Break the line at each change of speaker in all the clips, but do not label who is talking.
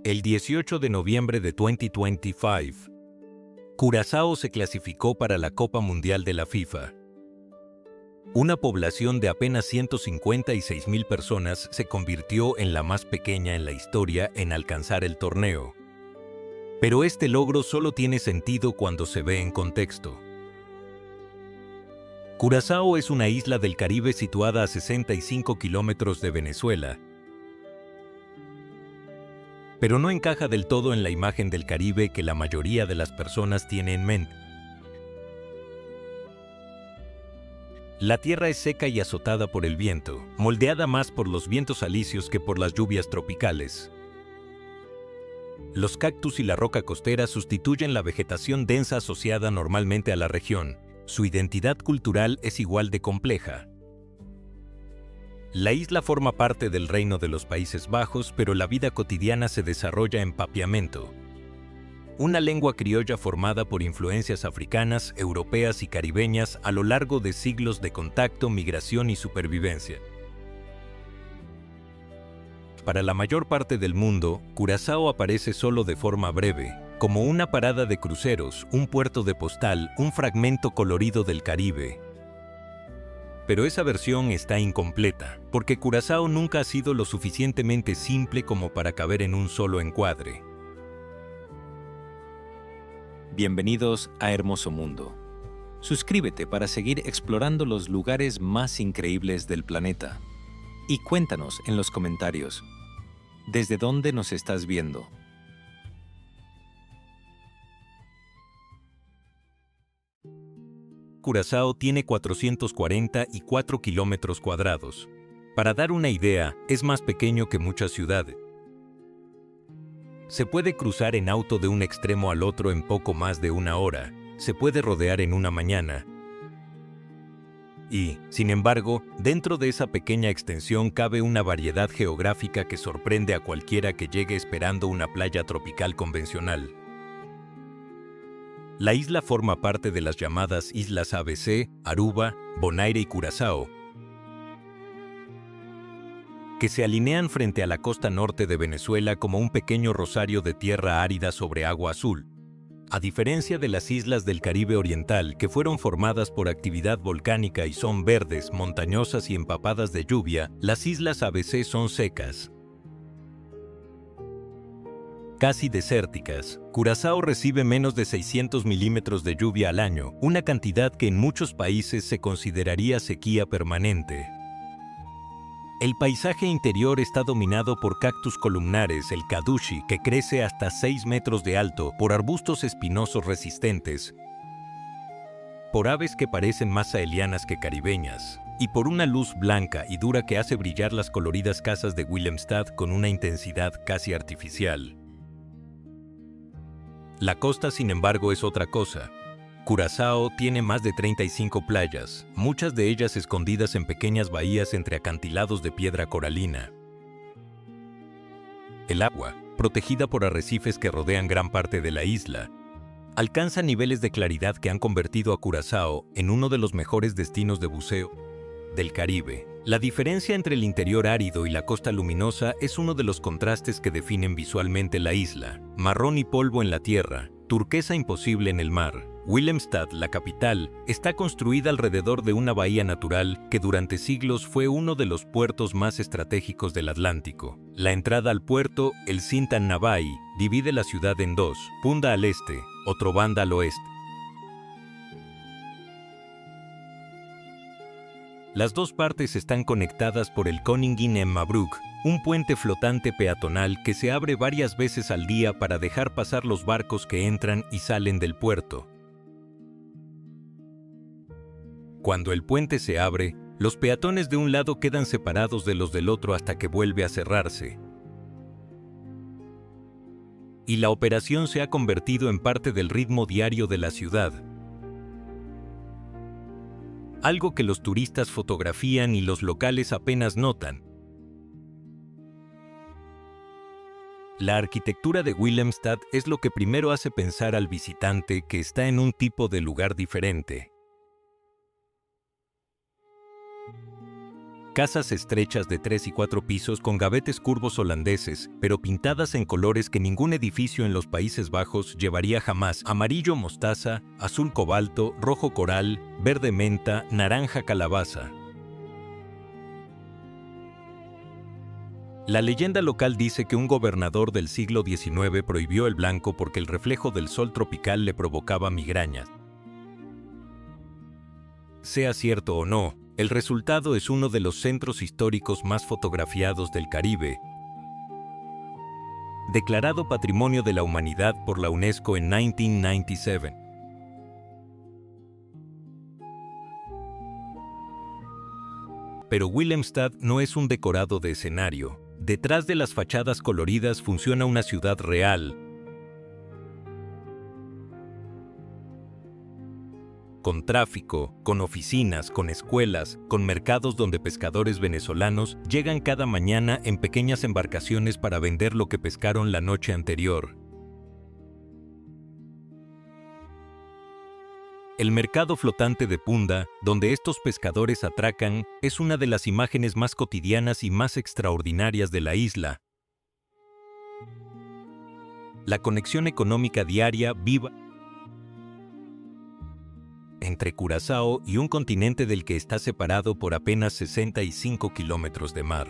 El 18 de noviembre de 2025, Curazao se clasificó para la Copa Mundial de la FIFA. Una población de apenas 156,000 personas se convirtió en la más pequeña en la historia en alcanzar el torneo. Pero este logro solo tiene sentido cuando se ve en contexto. Curazao es una isla del Caribe situada a 65 kilómetros de Venezuela, pero no encaja del todo en la imagen del Caribe que la mayoría de las personas tiene en mente. La tierra es seca y azotada por el viento, moldeada más por los vientos alisios que por las lluvias tropicales. Los cactus y la roca costera sustituyen la vegetación densa asociada normalmente a la región. Su identidad cultural es igual de compleja. La isla forma parte del Reino de los Países Bajos, pero la vida cotidiana se desarrolla en papiamento, una lengua criolla formada por influencias africanas, europeas y caribeñas a lo largo de siglos de contacto, migración y supervivencia. Para la mayor parte del mundo, Curazao aparece solo de forma breve, como una parada de cruceros, un puerto de postal, un fragmento colorido del Caribe. Pero esa versión está incompleta, porque Curazao nunca ha sido lo suficientemente simple como para caber en un solo encuadre.
Bienvenidos a Hermoso Mundo. Suscríbete para seguir explorando los lugares más increíbles del planeta. Y cuéntanos en los comentarios, ¿desde dónde nos estás viendo?
Curazao tiene 444 kilómetros cuadrados. Para dar una idea, es más pequeño que muchas ciudades. Se puede cruzar en auto de un extremo al otro en poco más de una hora. Se puede rodear en una mañana. Y, sin embargo, dentro de esa pequeña extensión cabe una variedad geográfica que sorprende a cualquiera que llegue esperando una playa tropical convencional. La isla forma parte de las llamadas Islas ABC, Aruba, Bonaire y Curazao, que se alinean frente a la costa norte de Venezuela como un pequeño rosario de tierra árida sobre agua azul. A diferencia de las islas del Caribe Oriental, que fueron formadas por actividad volcánica y son verdes, montañosas y empapadas de lluvia, las Islas ABC son secas, casi desérticas. Curazao recibe menos de 600 milímetros de lluvia al año, una cantidad que en muchos países se consideraría sequía permanente. El paisaje interior está dominado por cactus columnares, el kadushi, que crece hasta 6 metros de alto, por arbustos espinosos resistentes, por aves que parecen más saelianas que caribeñas, y por una luz blanca y dura que hace brillar las coloridas casas de Willemstad con una intensidad casi artificial. La costa, sin embargo, es otra cosa. Curazao tiene más de 35 playas, muchas de ellas escondidas en pequeñas bahías entre acantilados de piedra coralina. El agua, protegida por arrecifes que rodean gran parte de la isla, alcanza niveles de claridad que han convertido a Curazao en uno de los mejores destinos de buceo del Caribe. La diferencia entre el interior árido y la costa luminosa es uno de los contrastes que definen visualmente la isla. Marrón y polvo en la tierra, turquesa imposible en el mar. Willemstad, la capital, está construida alrededor de una bahía natural que durante siglos fue uno de los puertos más estratégicos del Atlántico. La entrada al puerto, el Sintan Navai, divide la ciudad en dos, Punda al este, Otrobanda al oeste. Las dos partes están conectadas por el Koningin en Mabruk, un puente flotante peatonal que se abre varias veces al día para dejar pasar los barcos que entran y salen del puerto. Cuando el puente se abre, los peatones de un lado quedan separados de los del otro hasta que vuelve a cerrarse. Y la operación se ha convertido en parte del ritmo diario de la ciudad. Algo que los turistas fotografían y los locales apenas notan. La arquitectura de Willemstad es lo que primero hace pensar al visitante que está en un tipo de lugar diferente. Casas estrechas de 3 y 4 pisos con gavetes curvos holandeses, pero pintadas en colores que ningún edificio en los Países Bajos llevaría jamás: amarillo mostaza, azul cobalto, rojo coral, verde menta, naranja calabaza. La leyenda local dice que un gobernador del siglo XIX prohibió el blanco porque el reflejo del sol tropical le provocaba migrañas. Sea cierto o no, el resultado es uno de los centros históricos más fotografiados del Caribe, declarado Patrimonio de la Humanidad por la UNESCO en 1997. Pero Willemstad no es un decorado de escenario. Detrás de las fachadas coloridas funciona una ciudad real, con tráfico, con oficinas, con escuelas, con mercados donde pescadores venezolanos llegan cada mañana en pequeñas embarcaciones para vender lo que pescaron la noche anterior. El mercado flotante de Punda, donde estos pescadores atracan, es una de las imágenes más cotidianas y más extraordinarias de la isla. La conexión económica diaria viva entre Curazao y un continente del que está separado por apenas 65 kilómetros de mar.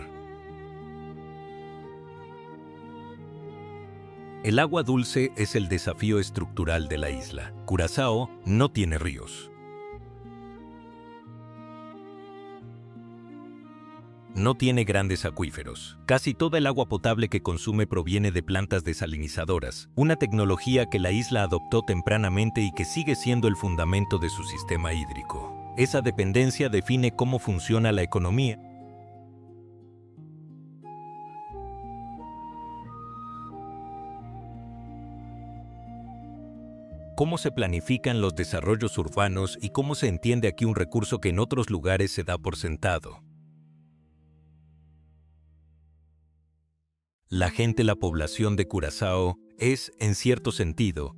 El agua dulce es el desafío estructural de la isla. Curazao no tiene ríos. No tiene grandes acuíferos. Casi toda el agua potable que consume proviene de plantas desalinizadoras, una tecnología que la isla adoptó tempranamente y que sigue siendo el fundamento de su sistema hídrico. Esa dependencia define cómo funciona la economía. Cómo se planifican los desarrollos urbanos y cómo se entiende aquí un recurso que en otros lugares se da por sentado. La gente, la población de Curazao, es, en cierto sentido,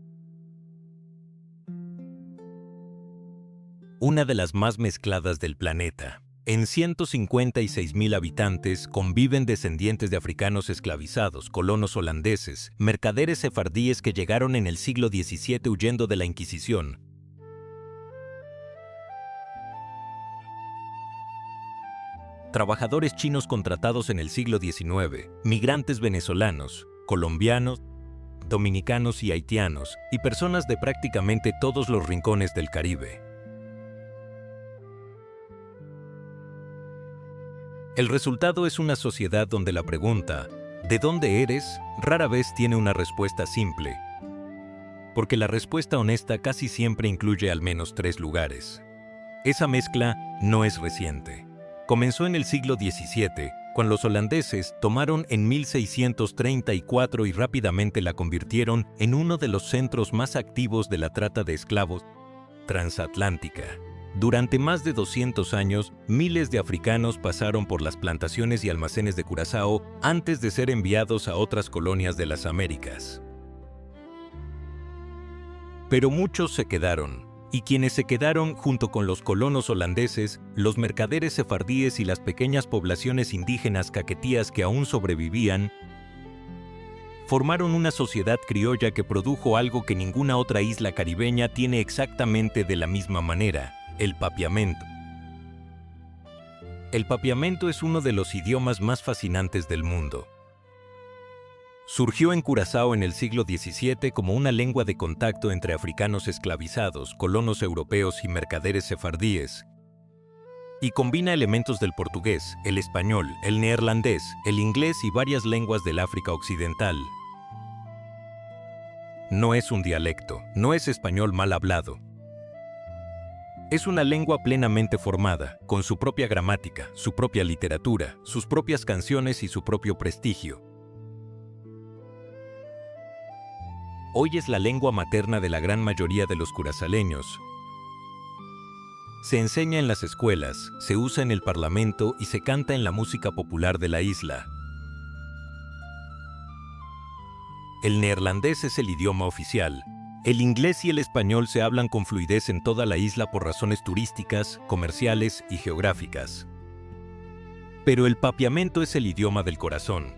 una de las más mezcladas del planeta. En 156.000 habitantes conviven descendientes de africanos esclavizados, colonos holandeses, mercaderes sefardíes que llegaron en el siglo XVII huyendo de la Inquisición, trabajadores chinos contratados en el siglo XIX, migrantes venezolanos, colombianos, dominicanos y haitianos, y personas de prácticamente todos los rincones del Caribe. El resultado es una sociedad donde la pregunta ¿de dónde eres? Rara vez tiene una respuesta simple, porque la respuesta honesta casi siempre incluye al menos 3 lugares. Esa mezcla no es reciente. Comenzó en el siglo XVII, cuando los holandeses tomaron en 1634 y rápidamente la convirtieron en uno de los centros más activos de la trata de esclavos transatlántica. Durante más de 200 años, miles de africanos pasaron por las plantaciones y almacenes de Curazao antes de ser enviados a otras colonias de las Américas. Pero muchos se quedaron. Y quienes se quedaron junto con los colonos holandeses, los mercaderes sefardíes y las pequeñas poblaciones indígenas caquetías que aún sobrevivían, formaron una sociedad criolla que produjo algo que ninguna otra isla caribeña tiene exactamente de la misma manera: el papiamento. El papiamento es uno de los idiomas más fascinantes del mundo. Surgió en Curazao en el siglo XVII como una lengua de contacto entre africanos esclavizados, colonos europeos y mercaderes sefardíes, y combina elementos del portugués, el español, el neerlandés, el inglés y varias lenguas del África Occidental. No es un dialecto, no es español mal hablado. Es una lengua plenamente formada, con su propia gramática, su propia literatura, sus propias canciones y su propio prestigio. Hoy es la lengua materna de la gran mayoría de los curazaleños. Se enseña en las escuelas, se usa en el parlamento y se canta en la música popular de la isla. El neerlandés es el idioma oficial. El inglés y el español se hablan con fluidez en toda la isla por razones turísticas, comerciales y geográficas. Pero el papiamento es el idioma del corazón.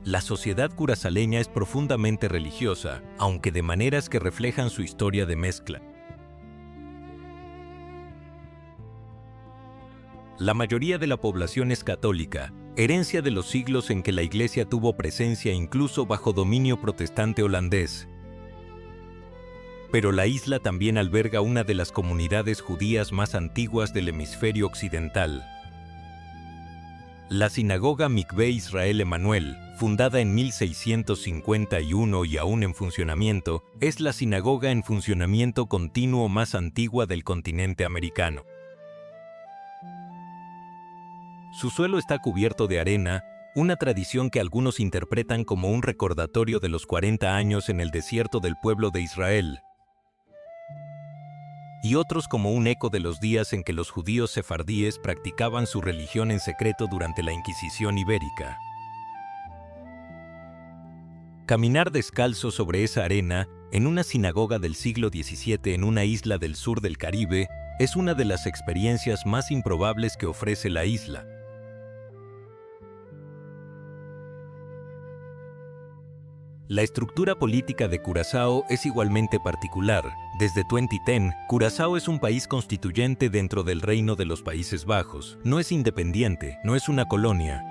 La sociedad curazaleña es profundamente religiosa, aunque de maneras que reflejan su historia de mezcla. La mayoría de la población es católica, herencia de los siglos en que la Iglesia tuvo presencia incluso bajo dominio protestante holandés. Pero la isla también alberga una de las comunidades judías más antiguas del hemisferio occidental. La sinagoga Mikvé Israel Emanuel, fundada en 1651 y aún en funcionamiento, es la sinagoga en funcionamiento continuo más antigua del continente americano. Su suelo está cubierto de arena, una tradición que algunos interpretan como un recordatorio de los 40 años en el desierto del pueblo de Israel, y otros como un eco de los días en que los judíos sefardíes practicaban su religión en secreto durante la Inquisición ibérica. Caminar descalzo sobre esa arena, en una sinagoga del siglo XVII en una isla del sur del Caribe, es una de las experiencias más improbables que ofrece la isla. La estructura política de Curazao es igualmente particular. Desde 2010, Curazao es un país constituyente dentro del Reino de los Países Bajos. No es independiente, no es una colonia.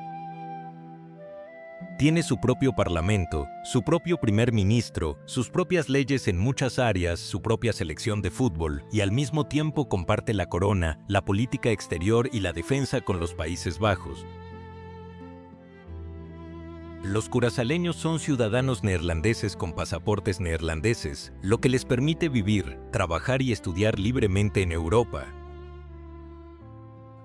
Tiene su propio parlamento, su propio primer ministro, sus propias leyes en muchas áreas, su propia selección de fútbol, y al mismo tiempo comparte la corona, la política exterior y la defensa con los Países Bajos. Los curazaleños son ciudadanos neerlandeses con pasaportes neerlandeses, lo que les permite vivir, trabajar y estudiar libremente en Europa.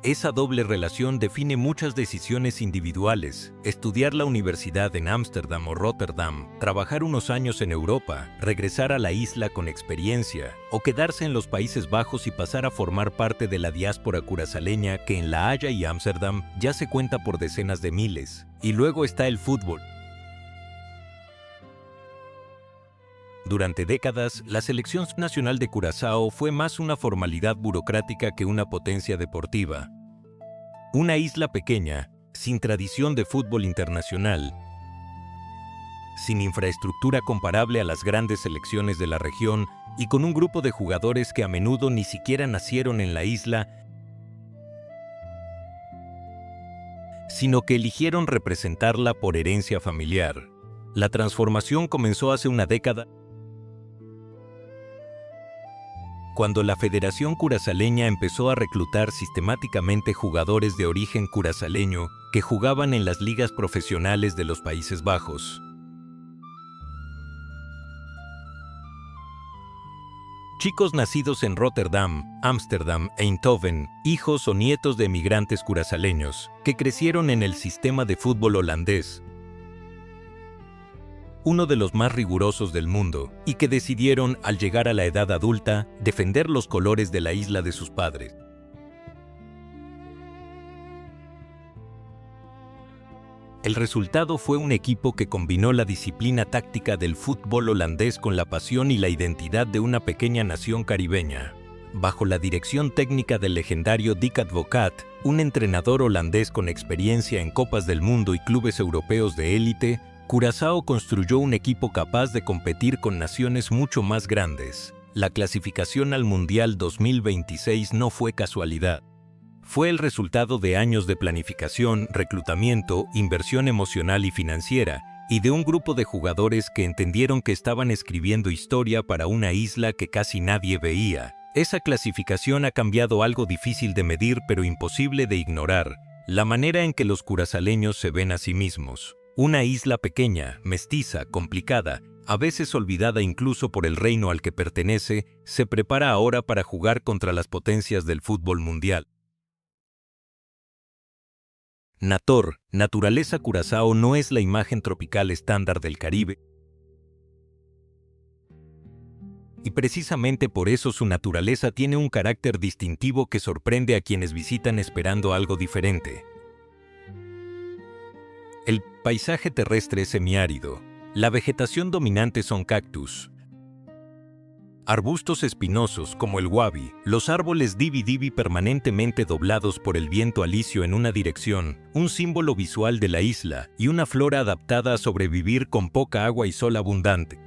Esa doble relación define muchas decisiones individuales: estudiar la universidad en Ámsterdam o Rotterdam, trabajar unos años en Europa, regresar a la isla con experiencia, o quedarse en los Países Bajos y pasar a formar parte de la diáspora curazaleña que en La Haya y Ámsterdam ya se cuenta por decenas de miles. Y luego está el fútbol. Durante décadas, la selección nacional de Curazao fue más una formalidad burocrática que una potencia deportiva. Una isla pequeña, sin tradición de fútbol internacional, sin infraestructura comparable a las grandes selecciones de la región y con un grupo de jugadores que a menudo ni siquiera nacieron en la isla, sino que eligieron representarla por herencia familiar. La transformación comenzó hace una década, cuando la Federación Curazaleña empezó a reclutar sistemáticamente jugadores de origen curazaleño que jugaban en las ligas profesionales de los Países Bajos. Chicos nacidos en Rotterdam, Ámsterdam e Eindhoven, hijos o nietos de emigrantes curazaleños, que crecieron en el sistema de fútbol holandés, uno de los más rigurosos del mundo, y que decidieron, al llegar a la edad adulta, defender los colores de la isla de sus padres. El resultado fue un equipo que combinó la disciplina táctica del fútbol holandés con la pasión y la identidad de una pequeña nación caribeña. Bajo la dirección técnica del legendario Dick Advocaat, un entrenador holandés con experiencia en Copas del Mundo y clubes europeos de élite, Curazao construyó un equipo capaz de competir con naciones mucho más grandes. La clasificación al Mundial 2026 no fue casualidad. Fue el resultado de años de planificación, reclutamiento, inversión emocional y financiera, y de un grupo de jugadores que entendieron que estaban escribiendo historia para una isla que casi nadie veía. Esa clasificación ha cambiado algo difícil de medir pero imposible de ignorar: la manera en que los curazaleños se ven a sí mismos. Una isla pequeña, mestiza, complicada, a veces olvidada incluso por el reino al que pertenece, se prepara ahora para jugar contra las potencias del fútbol mundial. Nator, naturaleza. Curazao no es la imagen tropical estándar del Caribe, y precisamente por eso su naturaleza tiene un carácter distintivo que sorprende a quienes visitan esperando algo diferente. El paisaje terrestre es semiárido. La vegetación dominante son cactus, Arbustos espinosos como el wabi, los árboles divi permanentemente doblados por el viento alisio en una dirección, un símbolo visual de la isla y una flora adaptada a sobrevivir con poca agua y sol abundante.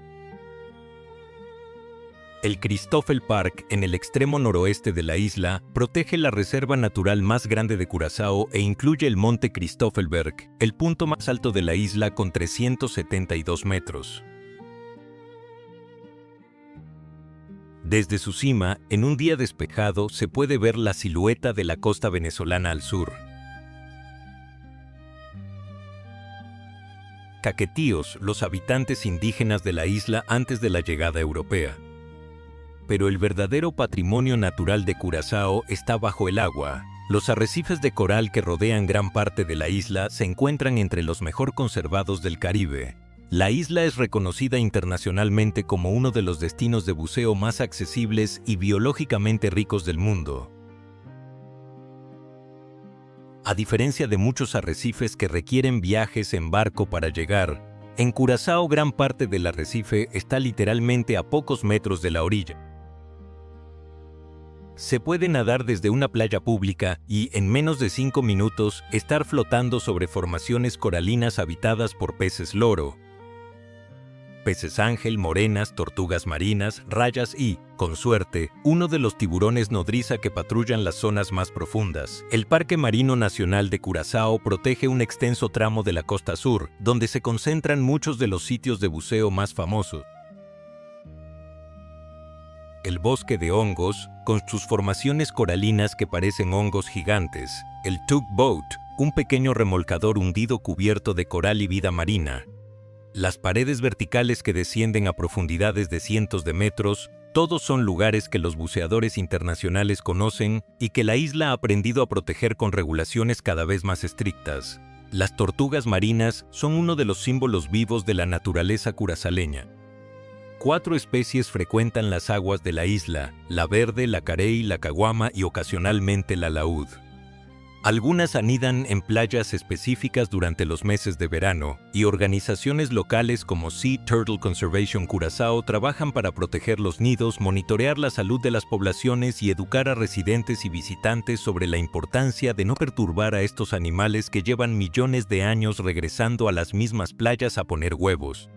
El Christoffel Park, en el extremo noroeste de la isla, protege la reserva natural más grande de Curazao e incluye el monte Christoffelberg, el punto más alto de la isla con 372 metros. Desde su cima, en un día despejado, se puede ver la silueta de la costa venezolana al sur. Caquetíos, los habitantes indígenas de la isla antes de la llegada europea. Pero el verdadero patrimonio natural de Curazao está bajo el agua. Los arrecifes de coral que rodean gran parte de la isla se encuentran entre los mejor conservados del Caribe. La isla es reconocida internacionalmente como uno de los destinos de buceo más accesibles y biológicamente ricos del mundo. A diferencia de muchos arrecifes que requieren viajes en barco para llegar, en Curazao gran parte del arrecife está literalmente a pocos metros de la orilla. Se puede nadar desde una playa pública y, en menos de 5 minutos, estar flotando sobre formaciones coralinas habitadas por peces loro, peces ángel, morenas, tortugas marinas, rayas y, con suerte, uno de los tiburones nodriza que patrullan las zonas más profundas. El Parque Marino Nacional de Curazao protege un extenso tramo de la costa sur, donde se concentran muchos de los sitios de buceo más famosos. El bosque de hongos, con sus formaciones coralinas que parecen hongos gigantes. El tugboat, un pequeño remolcador hundido cubierto de coral y vida marina. Las paredes verticales que descienden a profundidades de cientos de metros, todos son lugares que los buceadores internacionales conocen y que la isla ha aprendido a proteger con regulaciones cada vez más estrictas. Las tortugas marinas son uno de los símbolos vivos de la naturaleza curazaleña. 4 especies frecuentan las aguas de la isla: la verde, la carey, la caguama y ocasionalmente la laúd. Algunas anidan en playas específicas durante los meses de verano, y organizaciones locales como Sea Turtle Conservation Curazao trabajan para proteger los nidos, monitorear la salud de las poblaciones y educar a residentes y visitantes sobre la importancia de no perturbar a estos animales que llevan millones de años regresando a las mismas playas a poner huevos.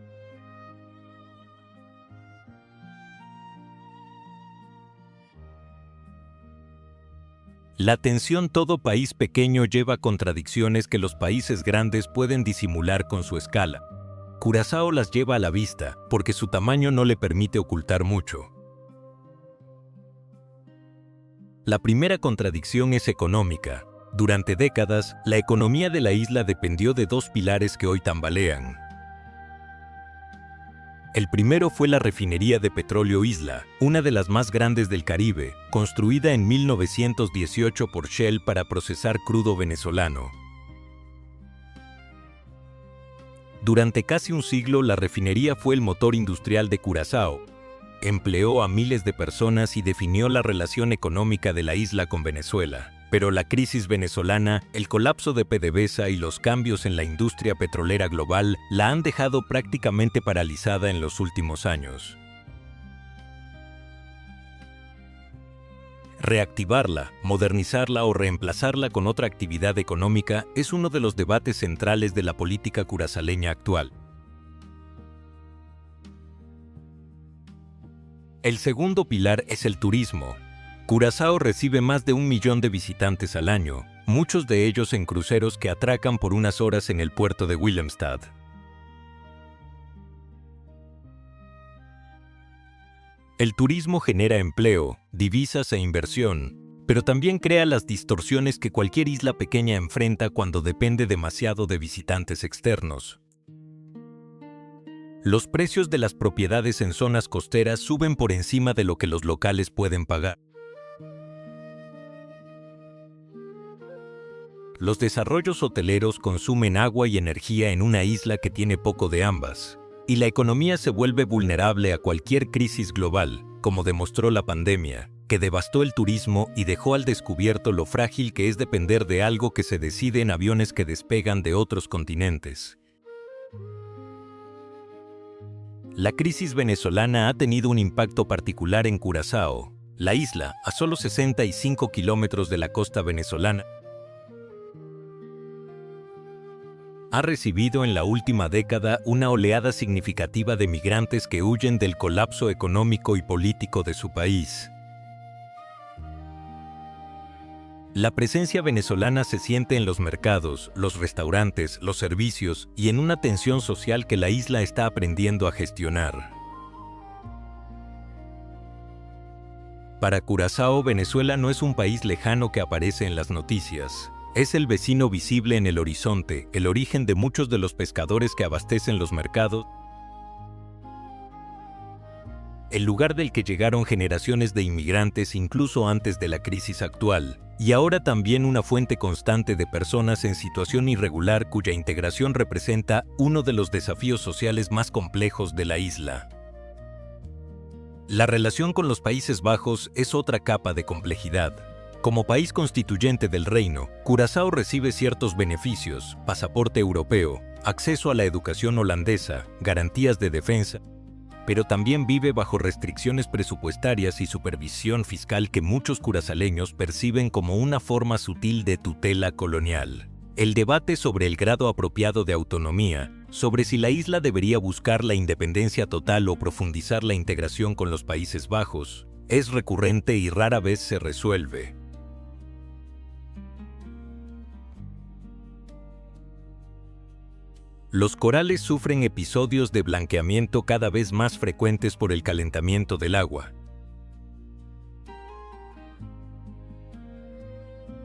La tensión todo país pequeño lleva contradicciones que los países grandes pueden disimular con su escala. Curazao las lleva a la vista, porque su tamaño no le permite ocultar mucho. La primera contradicción es económica. Durante décadas, la economía de la isla dependió de 2 pilares que hoy tambalean. El primero fue la refinería de petróleo Isla, una de las más grandes del Caribe, construida en 1918 por Shell para procesar crudo venezolano. Durante casi un siglo, la refinería fue el motor industrial de Curazao. Empleó a miles de personas y definió la relación económica de la isla con Venezuela. Pero la crisis venezolana, el colapso de PDVSA y los cambios en la industria petrolera global la han dejado prácticamente paralizada en los últimos años. Reactivarla, modernizarla o reemplazarla con otra actividad económica es uno de los debates centrales de la política curazaleña actual. El segundo pilar es el turismo. Curazao recibe más de 1 millón de visitantes al año, muchos de ellos en cruceros que atracan por unas horas en el puerto de Willemstad. El turismo genera empleo, divisas e inversión, pero también crea las distorsiones que cualquier isla pequeña enfrenta cuando depende demasiado de visitantes externos. Los precios de las propiedades en zonas costeras suben por encima de lo que los locales pueden pagar. Los desarrollos hoteleros consumen agua y energía en una isla que tiene poco de ambas, y la economía se vuelve vulnerable a cualquier crisis global, como demostró la pandemia, que devastó el turismo y dejó al descubierto lo frágil que es depender de algo que se decide en aviones que despegan de otros continentes. La crisis venezolana ha tenido un impacto particular en Curazao, la isla, a solo 65 kilómetros de la costa venezolana, ha recibido en la última década una oleada significativa de migrantes que huyen del colapso económico y político de su país. La presencia venezolana se siente en los mercados, los restaurantes, los servicios y en una tensión social que la isla está aprendiendo a gestionar. Para Curazao, Venezuela no es un país lejano que aparece en las noticias. Es el vecino visible en el horizonte, el origen de muchos de los pescadores que abastecen los mercados, el lugar del que llegaron generaciones de inmigrantes incluso antes de la crisis actual, y ahora también una fuente constante de personas en situación irregular cuya integración representa uno de los desafíos sociales más complejos de la isla. La relación con los Países Bajos es otra capa de complejidad. Como país constituyente del reino, Curazao recibe ciertos beneficios, pasaporte europeo, acceso a la educación holandesa, garantías de defensa, pero también vive bajo restricciones presupuestarias y supervisión fiscal que muchos curazaleños perciben como una forma sutil de tutela colonial. El debate sobre el grado apropiado de autonomía, sobre si la isla debería buscar la independencia total o profundizar la integración con los Países Bajos, es recurrente y rara vez se resuelve. Los corales sufren episodios de blanqueamiento cada vez más frecuentes por el calentamiento del agua.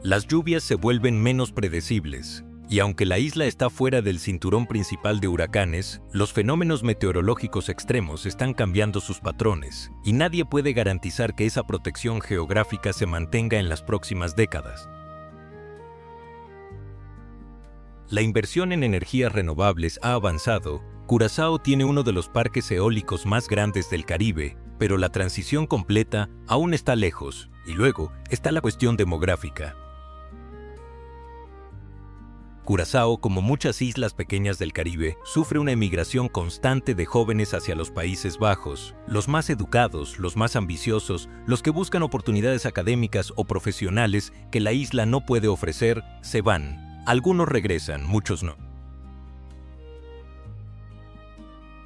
Las lluvias se vuelven menos predecibles, y aunque la isla está fuera del cinturón principal de huracanes, los fenómenos meteorológicos extremos están cambiando sus patrones, y nadie puede garantizar que esa protección geográfica se mantenga en las próximas décadas. La inversión en energías renovables ha avanzado. Curazao tiene uno de los parques eólicos más grandes del Caribe, pero la transición completa aún está lejos, y luego está la cuestión demográfica. Curazao, como muchas islas pequeñas del Caribe, sufre una emigración constante de jóvenes hacia los Países Bajos. Los más educados, los más ambiciosos, los que buscan oportunidades académicas o profesionales que la isla no puede ofrecer, se van. Algunos regresan, muchos no.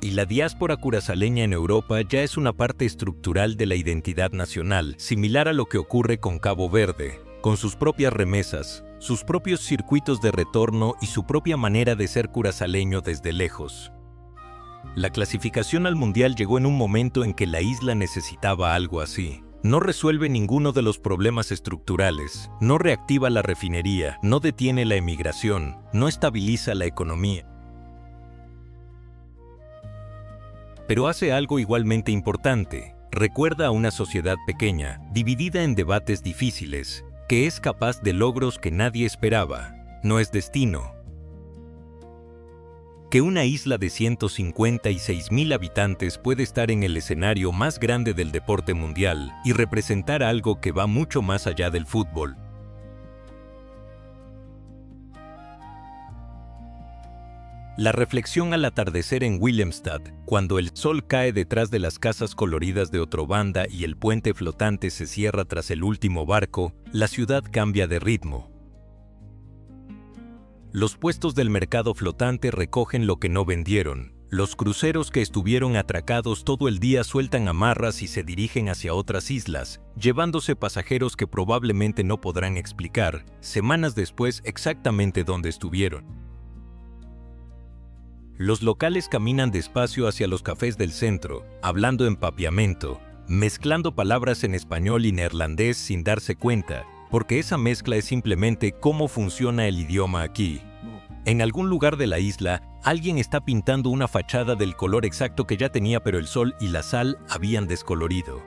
Y la diáspora curazaleña en Europa ya es una parte estructural de la identidad nacional, similar a lo que ocurre con Cabo Verde, con sus propias remesas, sus propios circuitos de retorno y su propia manera de ser curazaleño desde lejos. La clasificación al Mundial llegó en un momento en que la isla necesitaba algo así. No resuelve ninguno de los problemas estructurales, no reactiva la refinería, no detiene la emigración, no estabiliza la economía. Pero hace algo igualmente importante. Recuerda a una sociedad pequeña, dividida en debates difíciles, que es capaz de logros que nadie esperaba. No es destino. Que una isla de 156.000 habitantes puede estar en el escenario más grande del deporte mundial y representar algo que va mucho más allá del fútbol. La reflexión al atardecer en Willemstad, cuando el sol cae detrás de las casas coloridas de Otrobanda y el puente flotante se cierra tras el último barco, la ciudad cambia de ritmo. Los puestos del mercado flotante recogen lo que no vendieron. Los cruceros que estuvieron atracados todo el día sueltan amarras y se dirigen hacia otras islas, llevándose pasajeros que probablemente no podrán explicar, semanas después, exactamente dónde estuvieron. Los locales caminan despacio hacia los cafés del centro, hablando en papiamento, mezclando palabras en español y neerlandés sin darse cuenta, porque esa mezcla es simplemente cómo funciona el idioma aquí. En algún lugar de la isla, alguien está pintando una fachada del color exacto que ya tenía, pero el sol y la sal habían descolorido.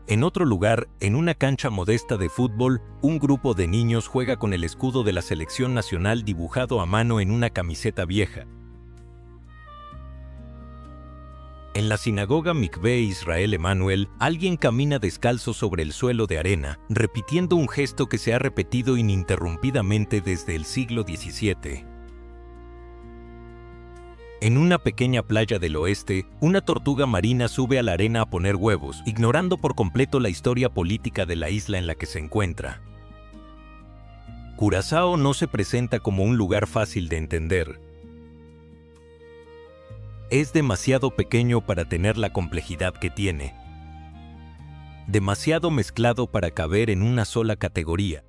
En otro lugar, en una cancha modesta de fútbol, un grupo de niños juega con el escudo de la selección nacional dibujado a mano en una camiseta vieja. En la sinagoga Mikvé Israel Emanuel, alguien camina descalzo sobre el suelo de arena, repitiendo un gesto que se ha repetido ininterrumpidamente desde el siglo XVII. En una pequeña playa del oeste, una tortuga marina sube a la arena a poner huevos, ignorando por completo la historia política de la isla en la que se encuentra. Curazao no se presenta como un lugar fácil de entender. Es demasiado pequeño para tener la complejidad que tiene. Demasiado mezclado para caber en una sola categoría.